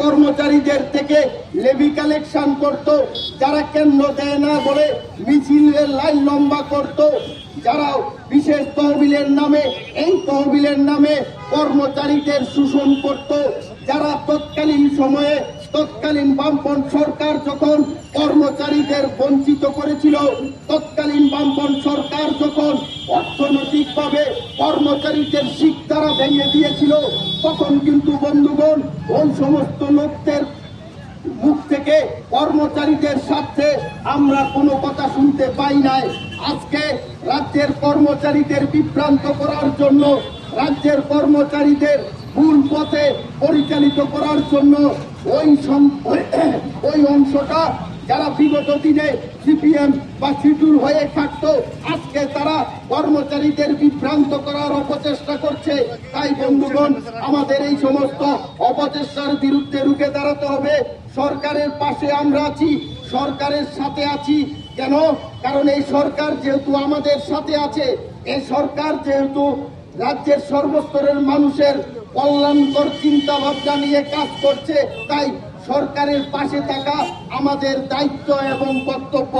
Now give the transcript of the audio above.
কর্মচারীদের থেকে Levy collection করত, যারা কেন্দ্র দেয় না বলে মিছিলের লাইন লম্বা করত, যারা বিশেষ তহবিলের নামে এই তহবিলের নামে কর্মচারীদের শোষণ করত, যারা তৎকালীন সময়ে তৎকালীন বামপন্থ সরকার যখন কর্মচারীদের বঞ্চিত করেছিল, তৎকালীন বামপন্থ সরকার যখন অর্থনৈতিকভাবে কর্মচারীদের শিকদাঁড়া ভেঙে দিয়েছিল, তখন কিন্তু বন্ধুগণ ওই সমস্ত লোকদের মুখ থেকে কর্মচারীদের স্বার্থে আমরা কোনো কথা শুনতে পাই নাই। আজকে রাজ্যের কর্মচারীদের বিভ্রান্ত করার জন্য, রাজ্যের কর্মচারীদের ভুল পথে পরিচালিত করার জন্য ওই অংশটা যারা বিগত দিনে সিপিএম বা সিটুর হয়ে থাকতো, আজকে তারা কর্মচারীদের বিভ্রান্ত করার অপচেষ্টা করছে। তাই বন্ধুগণ, আমাদের এই সমস্ত অপচেষ্টার বিরুদ্ধে রুখে দাঁড়াতে হবে। সরকারের পাশে আমরা আছি, সরকারের সাথে আছি। কেন? কারণ এই সরকার যেহেতু আমাদের সাথে আছে, এই সরকার যেহেতু রাজ্যের সর্বস্তরের মানুষের কল্যাণকর চিন্তা ভাবনা নিয়ে কাজ করছে, তাই সরকারের পাশে থাকা আমাদের দায়িত্ব এবং কর্তব্য।